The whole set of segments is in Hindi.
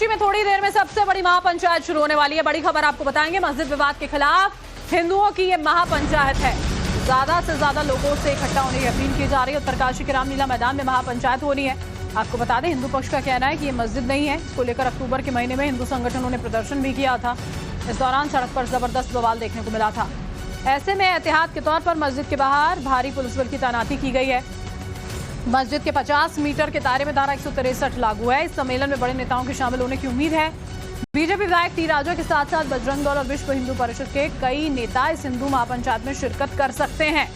उत्तरकाशी में थोड़ी देर में सबसे बड़ी महापंचायत शुरू होने वाली है। बड़ी खबर आपको बताएंगे। मस्जिद विवाद के खिलाफ हिंदुओं की ये महापंचायत है। ज्यादा से ज्यादा लोगों से इकट्ठा होने की अपील की जा रही है। उत्तरकाशी के रामलीला मैदान में महापंचायत होनी है। आपको बता दें, हिंदू पक्ष का कहना है कि ये मस्जिद नहीं है। इसको लेकर अक्टूबर के महीने में हिंदू संगठनों ने प्रदर्शन भी किया था। इस दौरान सड़क पर जबरदस्त बवाल देखने को मिला था। ऐसे में एहतियात के तौर पर मस्जिद के बाहर भारी पुलिस बल की तैनाती की गई है। मस्जिद के 50 मीटर के दायरे में धारा 163 लागू है। इस सम्मेलन में बड़े नेताओं के शामिल होने की उम्मीद है। बीजेपी विधायक टी राजा के साथ साथ बजरंग दल और विश्व हिंदू परिषद के कई नेता इस हिंदू महापंचायत में शिरकत कर सकते हैं।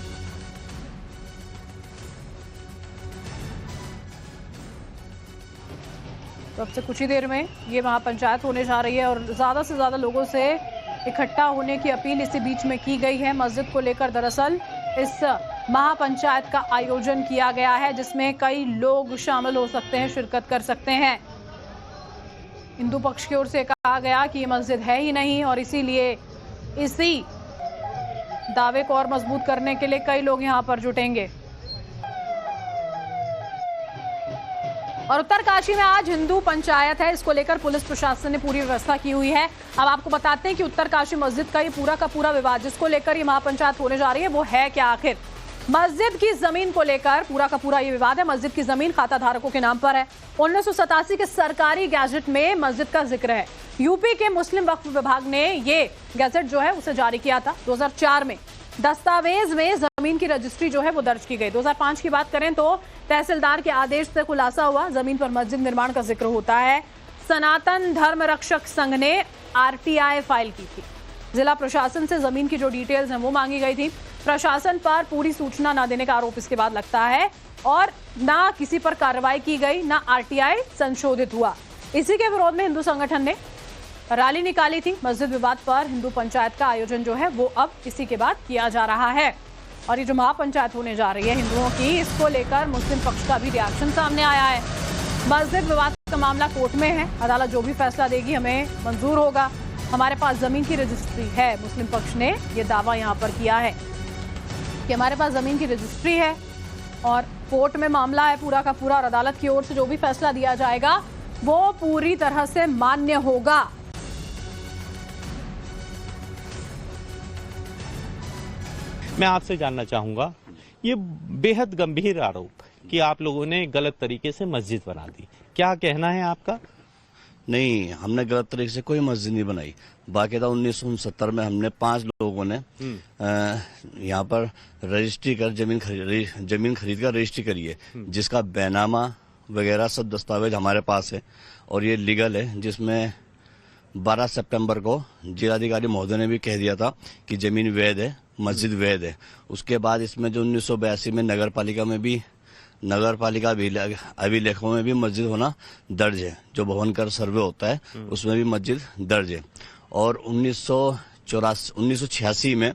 तो अब से कुछ ही देर में ये महापंचायत होने जा रही है और ज्यादा से ज्यादा लोगों से इकट्ठा होने की अपील इसी बीच में की गई है। मस्जिद को लेकर दरअसल इस महापंचायत का आयोजन किया गया है, जिसमें कई लोग शामिल हो सकते हैं, शिरकत कर सकते हैं। हिंदू पक्ष की ओर से कहा गया कि ये मस्जिद है ही नहीं और इसीलिए इसी दावे को और मजबूत करने के लिए कई लोग यहां पर जुटेंगे। और उत्तरकाशी में आज हिंदू पंचायत है। इसको लेकर पुलिस प्रशासन ने पूरी व्यवस्था की हुई है। अब आपको बताते हैं कि उत्तरकाशी मस्जिद का ये पूरा का पूरा विवाद जिसको लेकर ये महापंचायत होने जा रही है वो है क्या आखिर। मस्जिद की जमीन को लेकर पूरा का पूरा ये विवाद है। मस्जिद की जमीन खाता धारकों के नाम पर है। 1987 के सरकारी गैजेट में मस्जिद का जिक्र है। यूपी के मुस्लिम वक्फ विभाग ने ये गैजेट जो है उसे जारी किया था 2004 में। दस्तावेज में जमीन की रजिस्ट्री जो है वो दर्ज की गई। 2005 की बात करें तो तहसीलदार के आदेश से खुलासा हुआ, जमीन पर मस्जिद निर्माण का जिक्र होता है। सनातन धर्म रक्षक संघ ने आरटीआई फाइल की थी। जिला प्रशासन से जमीन की जो डिटेल्स हैं वो मांगी गई थी। प्रशासन पर पूरी सूचना न देने का आरोप इसके बाद लगता है और ना किसी पर कार्रवाई की गई, ना आरटीआई संशोधित हुआ। इसी के विरोध में हिंदू संगठन ने रैली निकाली थी। मस्जिद विवाद पर हिंदू पंचायत का आयोजन जो है वो अब इसी के बाद किया जा रहा है। और ये जो महापंचायत होने जा रही है हिंदुओं की, इसको लेकर मुस्लिम पक्ष का भी रिएक्शन सामने आया है। मस्जिद विवाद का मामला कोर्ट में है। अदालत जो भी फैसला देगी हमें मंजूर होगा। हमारे पास जमीन की रजिस्ट्री है। मुस्लिम पक्ष ने यह दावा यहाँ पर किया है कि हमारे पास जमीन की रजिस्ट्री है और कोर्ट में मामला है पूरा का पूरा और अदालत की ओर से जो भी फैसला दिया जाएगा वो पूरी तरह से मान्य होगा। मैं आपसे जानना चाहूंगा, ये बेहद गंभीर आरोप कि आप लोगों ने गलत तरीके से मस्जिद बना दी, क्या कहना है आपका? नहीं, हमने गलत तरीके से कोई मस्जिद नहीं बनाई। बाकायदा 1969 में हमने 5 लोगों ने यहाँ पर रजिस्ट्री कर जमीन खरीद कर रजिस्ट्री करी है, जिसका बैनामा वगैरह सब दस्तावेज हमारे पास है और ये लीगल है। जिसमें 12 सितंबर को जिलाधिकारी महोदय ने भी कह दिया था कि जमीन वैध है, मस्जिद वैध है। उसके बाद इसमें जो 1982 में नगर पालिका अभिलेखों में भी मस्जिद होना दर्ज है। जो भवन कर सर्वे होता है उसमें भी मस्जिद दर्ज है। और 1986 में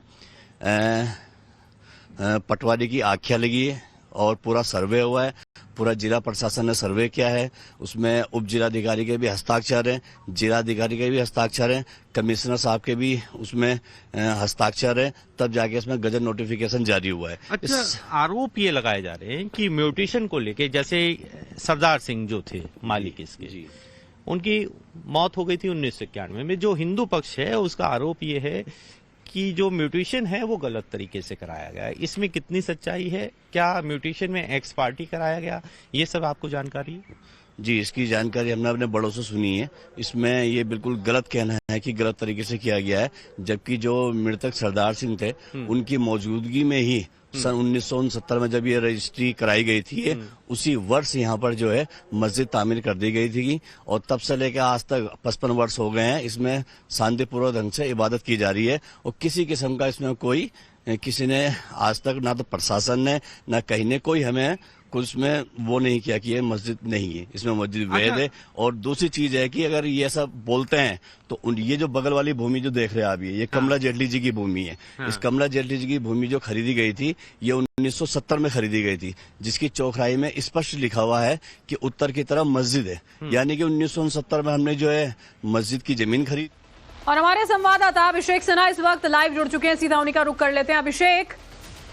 पटवारी की आख्या लगी है और पूरा सर्वे हुआ है। पूरा जिला प्रशासन ने सर्वे किया है। उसमें उप जिलाधिकारी के भी हस्ताक्षर हैं, जिलाधिकारी के भी हस्ताक्षर हैं, कमिश्नर साहब के भी उसमें हस्ताक्षर है। तब जाके इसमें गजट नोटिफिकेशन जारी हुआ है। अच्छा, आरोप ये लगाए जा रहे हैं कि म्यूटेशन को लेके, जैसे सरदार सिंह जो थे मालिक इसके, उनकी मौत हो गई थी 1991 में। जो हिंदू पक्ष है उसका आरोप ये है कि जो म्यूटेशन है वो गलत तरीके से कराया गया है। इसमें कितनी सच्चाई है? क्या म्यूटेशन में एक्स पार्टी कराया गया? ये सब आपको जानकारी है? जी, इसकी जानकारी हमने अपने बड़ों से सुनी है। इसमें ये बिल्कुल गलत कहना है कि गलत तरीके से किया गया है, जबकि जो मृतक सरदार सिंह थे उनकी मौजूदगी में ही सन 1969 में जब ये रजिस्ट्री कराई गई थी, उसी वर्ष यहाँ पर जो है मस्जिद तामीर कर दी गई थी और तब से लेकर आज तक 55 वर्ष हो गए हैं। इसमें शांतिपूर्वक ढंग से इबादत की जा रही है और किसी किस्म का इसमें कोई किसी ने आज तक, ना तो प्रशासन ने ना कहीं ने कोई हमें कुछ में वो नहीं किया कि ये मस्जिद नहीं है, इसमें मस्जिद वैध है। और दूसरी चीज है कि अगर ये सब बोलते हैं तो ये जो बगल वाली भूमि जो देख रहे हैं आप, ये कमला जेटली जी की भूमि है। इस कमला जेटली जी की भूमि जो खरीदी गई थी ये 1970 में खरीदी गई थी, जिसकी चौखराई में स्पष्ट लिखा हुआ है कि उत्तर की तरफ मस्जिद है। यानी कि 1970 में हमने जो है मस्जिद की जमीन खरीद। और हमारे संवाददाता अभिषेक सिन्हा इस वक्त लाइव जुड़ चुके हैं, सीधा उन्हीं का रुख कर लेते हैं। अभिषेक,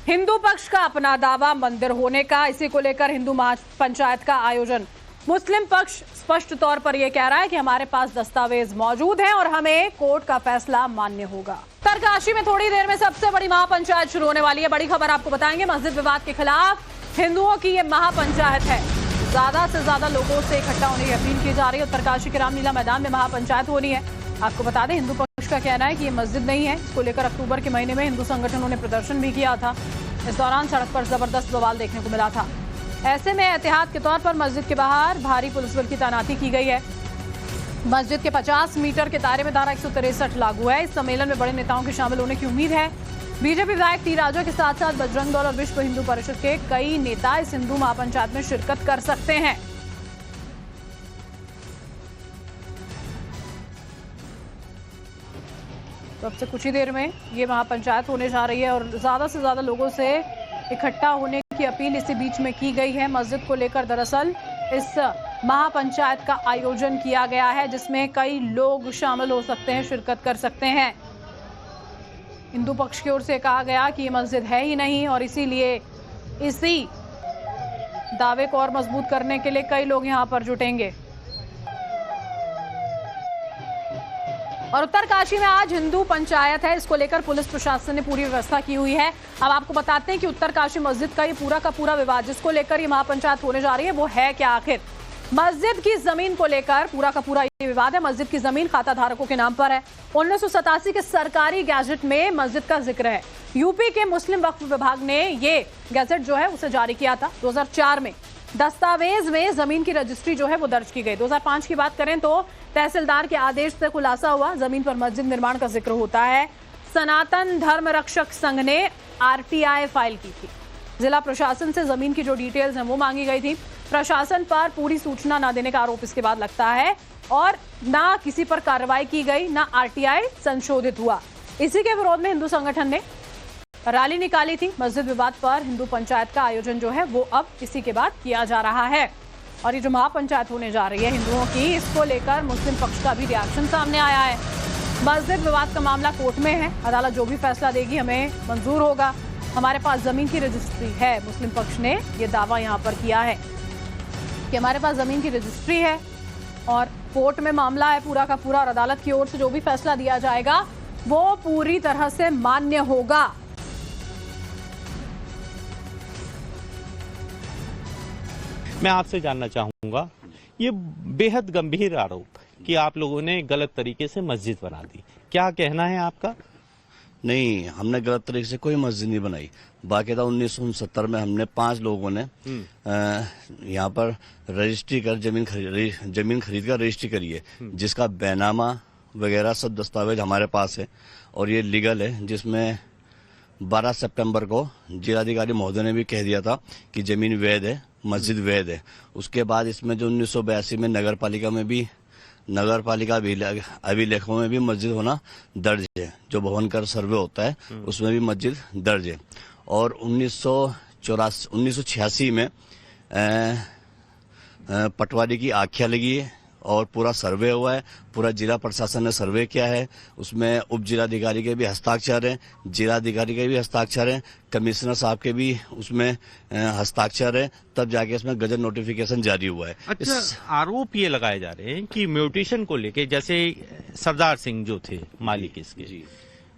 हिंदू पक्ष का अपना दावा मंदिर होने का, इसी को लेकर हिंदू महापंचायत का आयोजन मुस्लिम पक्ष स्पष्ट तौर पर यह कह रहा है कि हमारे पास दस्तावेज मौजूद हैं और हमें कोर्ट का फैसला मान्य होगा। उत्तरकाशी में थोड़ी देर में सबसे बड़ी महापंचायत शुरू होने वाली है। बड़ी खबर आपको बताएंगे, मस्जिद विवाद के खिलाफ हिंदुओं की ये महापंचायत है। ज्यादा से ज्यादा लोगों से इकट्ठा होने की अपील की जा रही है। उत्तरकाशी के रामलीला मैदान में महापंचायत होनी है। आपको बता दें, हिंदू पक्ष का कहना है कि ये मस्जिद नहीं है। इसको लेकर अक्टूबर के महीने में हिंदू संगठनों ने प्रदर्शन भी किया था। इस दौरान सड़क पर जबरदस्त बवाल देखने को मिला था। ऐसे में एहतियात के तौर पर मस्जिद के बाहर भारी पुलिस बल की तैनाती की गई है। मस्जिद के 50 मीटर के दायरे में धारा 163 लागू है। इस सम्मेलन में बड़े नेताओं के शामिल होने की उम्मीद है। बीजेपी विधायक टी राजा के साथ साथ बजरंग दल और विश्व हिंदू परिषद के कई नेता इस हिंदू महापंचायत में शिरकत कर सकते हैं। तो अब से कुछ ही देर में ये महापंचायत होने जा रही है और ज्यादा से ज्यादा लोगों से इकट्ठा होने की अपील इसी बीच में की गई है। मस्जिद को लेकर दरअसल इस महापंचायत का आयोजन किया गया है, जिसमें कई लोग शामिल हो सकते हैं, शिरकत कर सकते हैं। हिंदू पक्ष की ओर से कहा गया कि ये मस्जिद है ही नहीं और इसीलिए इसी दावे को और मजबूत करने के लिए कई लोग यहां पर जुटेंगे। और उत्तरकाशी में आज हिंदू पंचायत है, इसको लेकर पुलिस प्रशासन ने पूरी व्यवस्था की हुई है। अब आपको बताते हैं कि उत्तरकाशी मस्जिद का ये पूरा का पूरा विवाद जिसको लेकर ये महापंचायत होने जा रही है वो है क्या आखिर। मस्जिद की जमीन को लेकर पूरा का पूरा ये विवाद है। मस्जिद की जमीन खाता धारकों के नाम पर है। 1987 के सरकारी गैजेट में मस्जिद का जिक्र है। यूपी के मुस्लिम वक्फ विभाग ने ये गैजेट जो है उसे जारी किया था 2004 में। दस्तावेज में जमीन की रजिस्ट्री जो है वो दर्ज की गई। 2005 की बात करें तो तहसीलदार के आदेश से खुलासा हुआ, जमीन पर मस्जिद निर्माण का जिक्र होता है। सनातन धर्म रक्षक संघ ने आरटीआई फाइल की थी। जिला प्रशासन से जमीन की जो डिटेल्स हैं वो मांगी गई थी। प्रशासन पर पूरी सूचना न देने का आरोप इसके बाद लगता है और ना किसी पर कार्रवाई की गई, ना आरटीआई संशोधित हुआ। इसी के विरोध में हिंदू संगठन ने रैली निकाली थी। मस्जिद विवाद पर हिंदू पंचायत का आयोजन जो है वो अब इसी के बाद किया जा रहा है। और ये जो महापंचायत होने जा रही है हिंदुओं की, इसको लेकर मुस्लिम पक्ष का भी रिएक्शन सामने आया है। मस्जिद विवाद का मामला कोर्ट में है, अदालत जो भी फैसला देगी हमें मंजूर होगा। हमारे पास जमीन की रजिस्ट्री है। मुस्लिम पक्ष ने यह दावा यहाँ पर किया है कि हमारे पास जमीन की रजिस्ट्री है और कोर्ट में मामला है पूरा का पूरा और अदालत की ओर से जो भी फैसला दिया जाएगा वो पूरी तरह से मान्य होगा। मैं आपसे जानना चाहूंगा, ये बेहद गंभीर आरोप कि आप लोगों ने गलत तरीके से मस्जिद बना दी, क्या कहना है आपका? नहीं, हमने गलत तरीके से कोई मस्जिद नहीं बनाई। बाकायदा 1969 में हमने 5 लोगों ने यहाँ पर रजिस्ट्री कर जमीन खरीद कर रजिस्ट्री करी है, जिसका बैनामा वगैरह सब दस्तावेज हमारे पास है और ये लीगल है। जिसमें 12 सितंबर को जिलाधिकारी महोदय ने भी कह दिया था कि जमीन वैध है, मस्जिद वैध है। उसके बाद इसमें जो 1982 में नगर पालिका अभिलेखों में भी मस्जिद होना दर्ज है। जो भवन कर सर्वे होता है उसमें भी मस्जिद दर्ज है। और 1986 में पटवारी की आख्या लगी है और पूरा सर्वे हुआ है। पूरा जिला प्रशासन ने सर्वे किया है। उसमें उप जिलाधिकारी के भी हस्ताक्षर हैं, जिलाधिकारी के भी हस्ताक्षर हैं, कमिश्नर साहब के भी उसमें हस्ताक्षर है। तब जाके इसमें गजट नोटिफिकेशन जारी हुआ है। अच्छा, आरोप ये लगाए जा रहे हैं कि म्यूटेशन को लेके, जैसे सरदार सिंह जो थे मालिक इसके,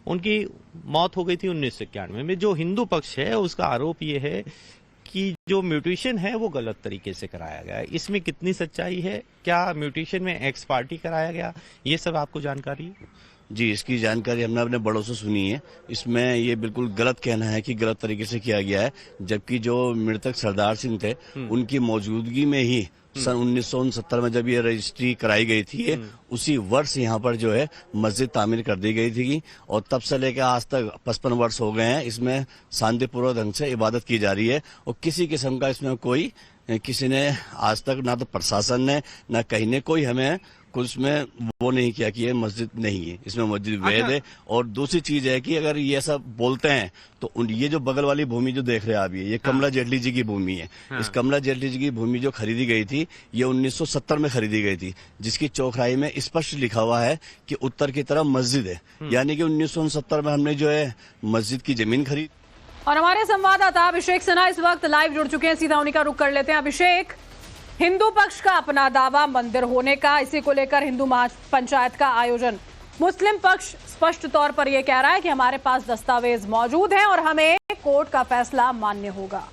उनकी मौत हो गई थी 1991 में। जो हिंदू पक्ष है उसका आरोप ये है कि जो म्यूटेशन है वो गलत तरीके से कराया गया है। इसमें कितनी सच्चाई है? क्या म्यूटेशन में एक्स पार्टी कराया गया? ये सब आपको जानकारी है? जी, इसकी जानकारी हमने अपने बड़ों से सुनी है। इसमें ये बिल्कुल गलत कहना है कि गलत तरीके से किया गया है, जबकि जो मृतक सरदार सिंह थे उनकी मौजूदगी में ही सन 1969 में जब ये रजिस्ट्री कराई गई थी, उसी वर्ष यहाँ पर जो है मस्जिद तामीर कर दी गई थी और तब से लेकर आज तक 55 वर्ष हो गए हैं। इसमें शांतिपूर्वक ढंग से इबादत की जा रही है और किसी किस्म का इसमें कोई किसी ने आज तक, ना तो प्रशासन ने ना कहीं ने कोई हमें कुछ में वो नहीं किया कि ये मस्जिद नहीं है, इसमें मस्जिद वैध है। और दूसरी चीज है कि अगर ये सब बोलते हैं तो ये जो बगल वाली भूमि जो देख रहे हैं आप, ये कमला जेटली जी की भूमि है। इस कमला जेटली जी की भूमि जो खरीदी गई थी ये 1970 में खरीदी गई थी, जिसकी चौखराई में स्पष्ट लिखा हुआ है कि उत्तर की तरफ मस्जिद है। यानी कि 1969 में हमने जो है मस्जिद की जमीन खरीद। और हमारे संवाददाता अभिषेक सिन्हा इस वक्त लाइव जुड़ चुके हैं, सीधा उन्हीं का रुख कर लेते हैं। अभिषेक, हिंदू पक्ष का अपना दावा मंदिर होने का, इसी को लेकर हिंदू महापंचायत का आयोजन। मुस्लिम पक्ष स्पष्ट तौर पर यह कह रहा है कि हमारे पास दस्तावेज मौजूद हैं और हमें कोर्ट का फैसला मान्य होगा।